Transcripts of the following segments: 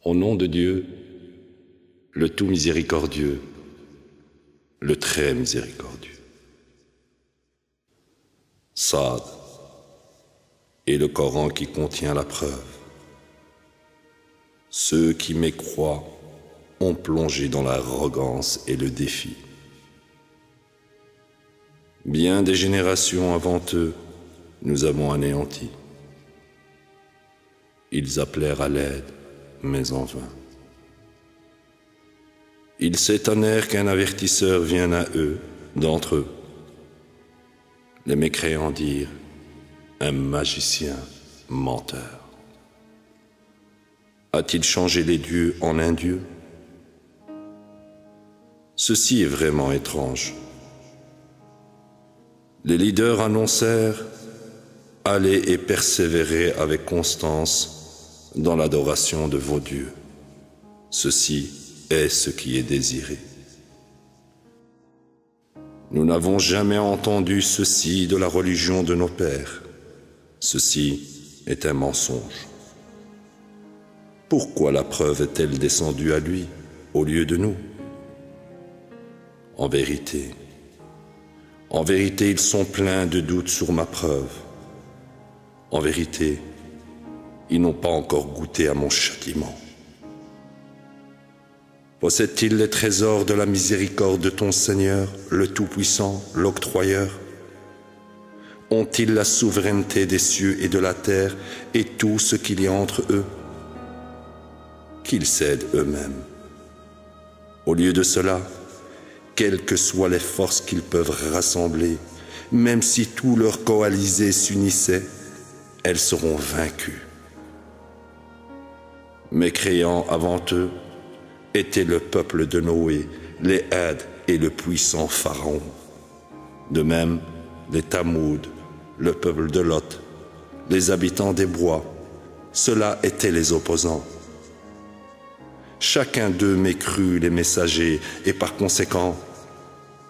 Au nom de Dieu, le tout miséricordieux, le très miséricordieux. Sad et le Coran qui contient la preuve. Ceux qui mécroient ont plongé dans l'arrogance et le défi. Bien des générations avant eux, nous avons anéanti. Ils appelèrent à l'aide, mais en vain. Ils s'étonnèrent qu'un avertisseur vienne à eux, d'entre eux. Les mécréants dirent, un magicien menteur. A-t-il changé les dieux en un dieu? Ceci est vraiment étrange. Les leaders annoncèrent, allez et persévérez avec constance dans l'adoration de vos dieux. Ceci est ce qui est désiré. Nous n'avons jamais entendu ceci de la religion de nos pères. Ceci est un mensonge. Pourquoi la preuve est-elle descendue à lui au lieu de nous? En vérité, ils sont pleins de doutes sur ma preuve. En vérité, ils n'ont pas encore goûté à mon châtiment. Possèdent-ils les trésors de la miséricorde de ton Seigneur, le Tout-Puissant, l'Octroyeur? Ont-ils la souveraineté des cieux et de la terre et tout ce qu'il y a entre eux? Qu'ils cèdent eux-mêmes. Au lieu de cela, quelles que soient les forces qu'ils peuvent rassembler, même si tous leurs coalisés s'unissaient, elles seront vaincues. Mécréants avant eux étaient le peuple de Noé, les Hades et le puissant Pharaon. De même, les Tamoud, le peuple de Lot, les habitants des bois, ceux-là étaient les opposants. Chacun d'eux mécrut les messagers et par conséquent,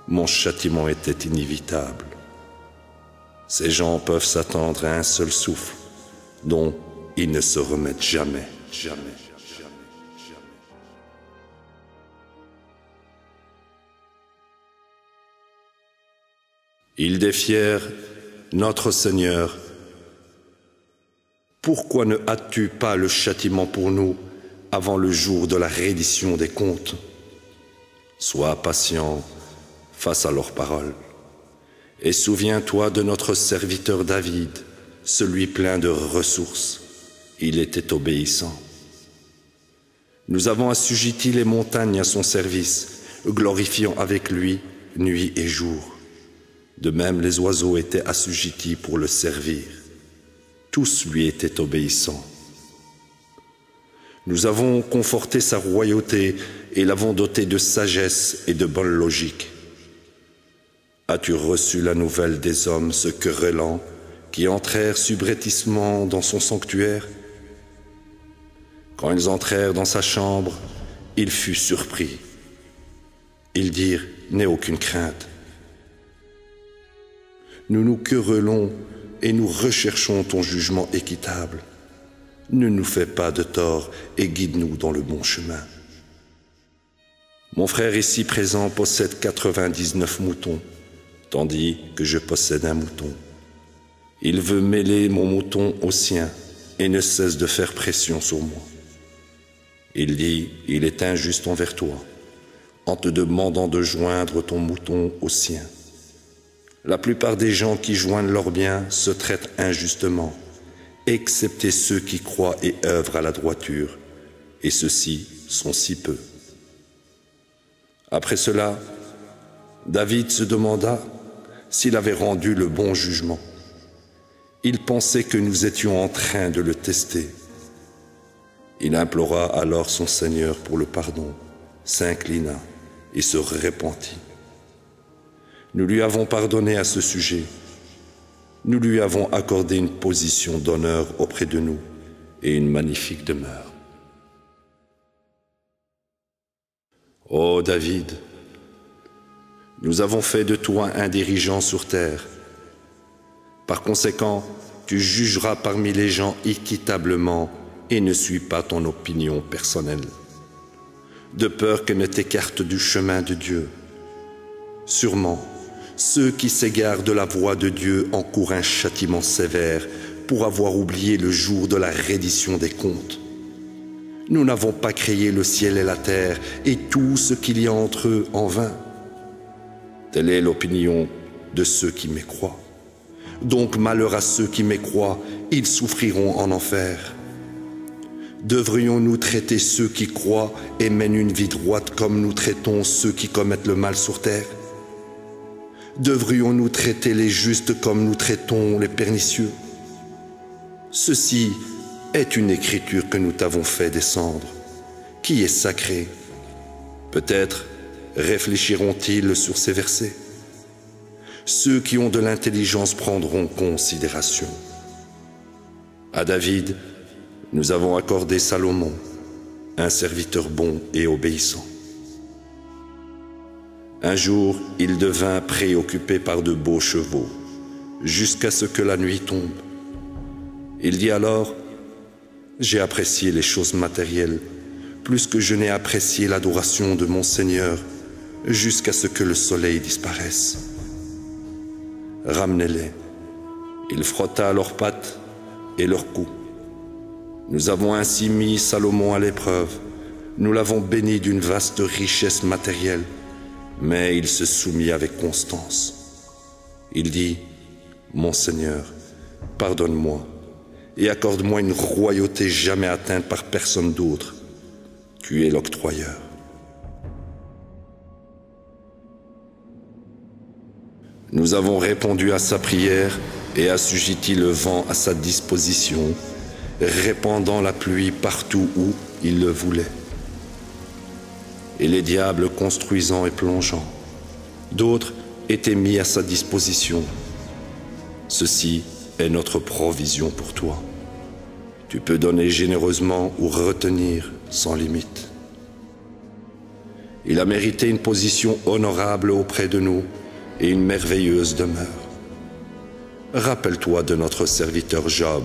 mon châtiment était inévitable. Ces gens peuvent s'attendre à un seul souffle dont ils ne se remettent jamais, jamais. Ils défièrent notre Seigneur. Pourquoi ne hâtes-tu pas le châtiment pour nous avant le jour de la reddition des comptes? Sois patient face à leurs paroles. Et souviens-toi de notre serviteur David, celui plein de ressources. Il était obéissant. Nous avons assujetti les montagnes à son service, glorifiant avec lui nuit et jour. De même, les oiseaux étaient assujettis pour le servir. Tous lui étaient obéissants. Nous avons conforté sa royauté et l'avons doté de sagesse et de bonne logique. As-tu reçu la nouvelle des hommes se querellant qui entrèrent subrepticement dans son sanctuaire? Quand ils entrèrent dans sa chambre, il fut surpris. Ils dirent, n'aie aucune crainte. Nous nous querellons et nous recherchons ton jugement équitable. Ne nous fais pas de tort et guide-nous dans le bon chemin. Mon frère ici présent possède 99 moutons, tandis que je possède un mouton. Il veut mêler mon mouton au sien et ne cesse de faire pression sur moi. Il dit, il est injuste envers toi, en te demandant de joindre ton mouton au sien. La plupart des gens qui joignent leurs biens se traitent injustement, excepté ceux qui croient et œuvrent à la droiture, et ceux-ci sont si peu. Après cela, David se demanda s'il avait rendu le bon jugement. Il pensait que nous étions en train de le tester. Il implora alors son Seigneur pour le pardon, s'inclina et se repentit. Nous lui avons pardonné à ce sujet. Nous lui avons accordé une position d'honneur auprès de nous et une magnifique demeure. Ô David, nous avons fait de toi un dirigeant sur terre. Par conséquent, tu jugeras parmi les gens équitablement et ne suis pas ton opinion personnelle, de peur qu'elle ne t'écarte du chemin de Dieu. Sûrement, ceux qui s'égarent de la voie de Dieu encourent un châtiment sévère pour avoir oublié le jour de la reddition des comptes. Nous n'avons pas créé le ciel et la terre et tout ce qu'il y a entre eux en vain. Telle est l'opinion de ceux qui mécroient. Donc malheur à ceux qui mécroient, ils souffriront en enfer. Devrions-nous traiter ceux qui croient et mènent une vie droite comme nous traitons ceux qui commettent le mal sur terre? Devrions-nous traiter les justes comme nous traitons les pernicieux? Ceci est une écriture que nous t'avons fait descendre, qui est sacrée. Peut-être réfléchiront-ils sur ces versets. Ceux qui ont de l'intelligence prendront considération. À David, nous avons accordé Salomon, un serviteur bon et obéissant. Un jour, il devint préoccupé par de beaux chevaux, jusqu'à ce que la nuit tombe. Il dit alors: j'ai apprécié les choses matérielles, plus que je n'ai apprécié l'adoration de mon Seigneur, jusqu'à ce que le soleil disparaisse. Ramenez-les. Il frotta leurs pattes et leurs cous. Nous avons ainsi mis Salomon à l'épreuve. Nous l'avons béni d'une vaste richesse matérielle, mais il se soumit avec constance. Il dit: mon Seigneur, pardonne-moi et accorde-moi une royauté jamais atteinte par personne d'autre. Tu es l'octroyeur. Nous avons répondu à sa prière et assujetti le vent à sa disposition, répandant la pluie partout où il le voulait. Et les diables construisant et plongeant, d'autres étaient mis à sa disposition. Ceci est notre provision pour toi. Tu peux donner généreusement ou retenir sans limite. Il a mérité une position honorable auprès de nous et une merveilleuse demeure. Rappelle-toi de notre serviteur Job.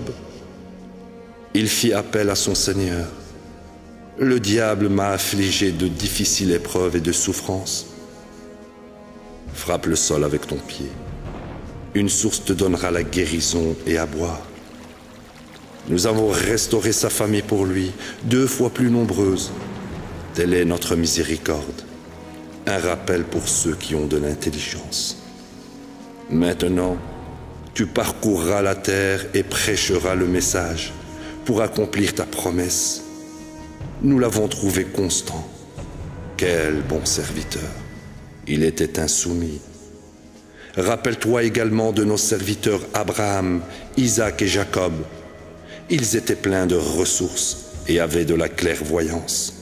Il fit appel à son Seigneur. Le diable m'a affligé de difficiles épreuves et de souffrances. Frappe le sol avec ton pied. Une source te donnera la guérison et à boire. Nous avons restauré sa famille pour lui, 2 fois plus nombreuse. Telle est notre miséricorde, un rappel pour ceux qui ont de l'intelligence. Maintenant, tu parcourras la terre et prêcheras le message pour accomplir ta promesse. Nous l'avons trouvé constant. Quel bon serviteur! Il était insoumis. Rappelle-toi également de nos serviteurs Abraham, Isaac et Jacob. Ils étaient pleins de ressources et avaient de la clairvoyance.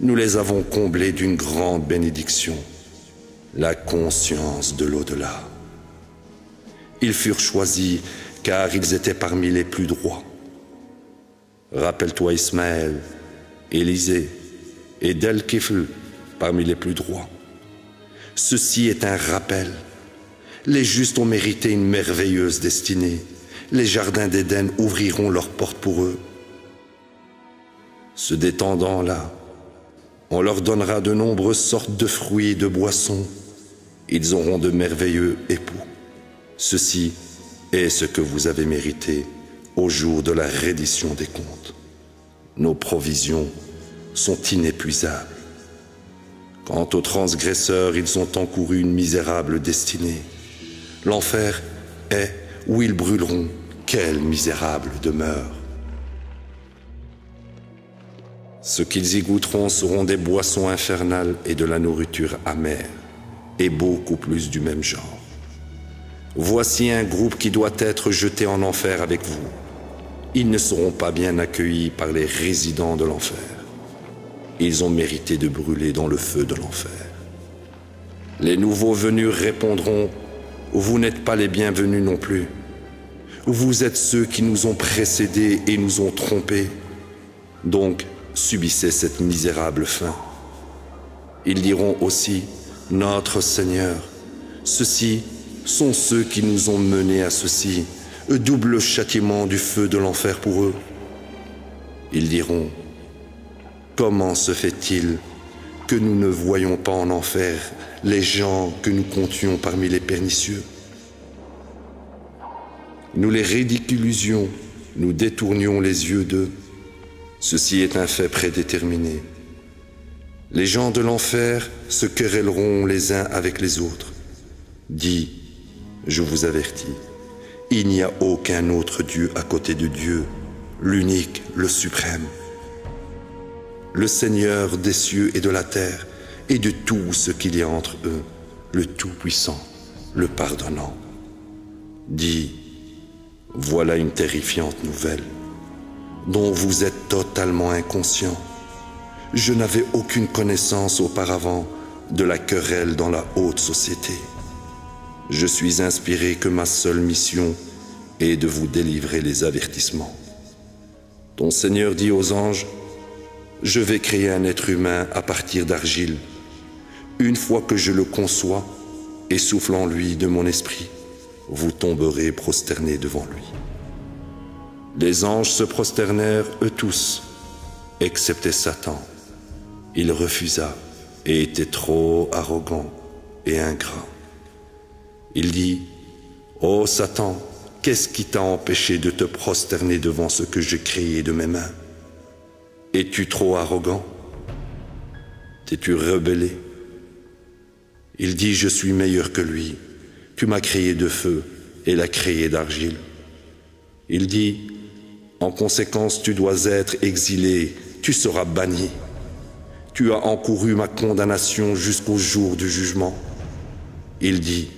Nous les avons comblés d'une grande bénédiction, la conscience de l'au-delà. Ils furent choisis car ils étaient parmi les plus droits. Rappelle-toi Ismaël, Élisée et Del-Kifl parmi les plus droits. Ceci est un rappel. Les justes ont mérité une merveilleuse destinée. Les jardins d'Éden ouvriront leurs portes pour eux. Se détendant là, on leur donnera de nombreuses sortes de fruits et de boissons. Ils auront de merveilleux époux. Ceci est ce que vous avez mérité au jour de la reddition des comptes. Nos provisions sont inépuisables. Quant aux transgresseurs, ils ont encouru une misérable destinée. L'enfer est où ils brûleront. Quelle misérable demeure! Ce qu'ils y goûteront seront des boissons infernales et de la nourriture amère, et beaucoup plus du même genre. Voici un groupe qui doit être jeté en enfer avec vous. Ils ne seront pas bien accueillis par les résidents de l'enfer. Ils ont mérité de brûler dans le feu de l'enfer. Les nouveaux venus répondront: vous n'êtes pas les bienvenus non plus. Vous êtes ceux qui nous ont précédés et nous ont trompés. Donc, subissez cette misérable fin. Ils diront aussi: notre Seigneur, ceux-ci sont ceux qui nous ont menés à ceci, double châtiment du feu de l'enfer pour eux. Ils diront: comment se fait-il que nous ne voyions pas en enfer les gens que nous comptions parmi les pernicieux? Nous les ridiculisions, nous détournions les yeux d'eux. Ceci est un fait prédéterminé. Les gens de l'enfer se querelleront les uns avec les autres. Dis, je vous avertis, il n'y a aucun autre Dieu à côté de Dieu, l'unique, le suprême, le Seigneur des cieux et de la terre et de tout ce qu'il y a entre eux, le Tout-Puissant, le Pardonnant. Dis, voilà une terrifiante nouvelle dont vous êtes totalement inconscient. Je n'avais aucune connaissance auparavant de la querelle dans la haute société. Je suis inspiré que ma seule mission est de vous délivrer les avertissements. Ton Seigneur dit aux anges: je vais créer un être humain à partir d'argile. Une fois que je le conçois et souffle en lui de mon esprit, vous tomberez prosternés devant lui. Les anges se prosternèrent eux tous, excepté Satan. Il refusa et était trop arrogant et ingrat. Il dit: ô Satan, qu'est-ce qui t'a empêché de te prosterner devant ce que j'ai créé de mes mains? Es-tu trop arrogant? T'es-tu rebellé? Il dit: je suis meilleur que lui. Tu m'as créé de feu et l'as créé d'argile. Il dit: en conséquence, tu dois être exilé, tu seras banni. Tu as encouru ma condamnation jusqu'au jour du jugement. Il dit: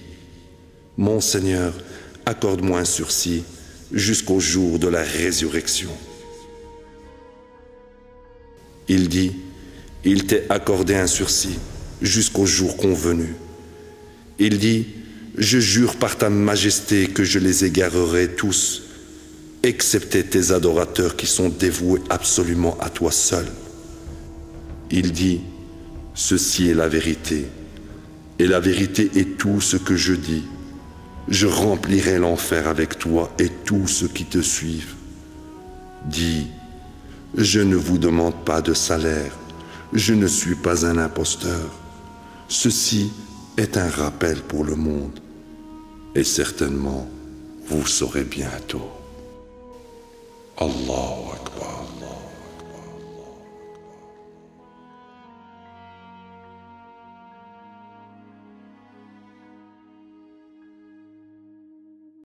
mon Seigneur, accorde-moi un sursis jusqu'au jour de la résurrection. Il dit: il t'est accordé un sursis jusqu'au jour convenu. Il dit: je jure par ta majesté que je les égarerai tous, excepté tes adorateurs qui sont dévoués absolument à toi seul. Il dit: ceci est la vérité, et la vérité est tout ce que je dis. Je remplirai l'enfer avec toi et tous ceux qui te suivent. Dis: je ne vous demande pas de salaire, je ne suis pas un imposteur. Ceci est un rappel pour le monde, et certainement vous saurez bientôt. Allahu Akbar.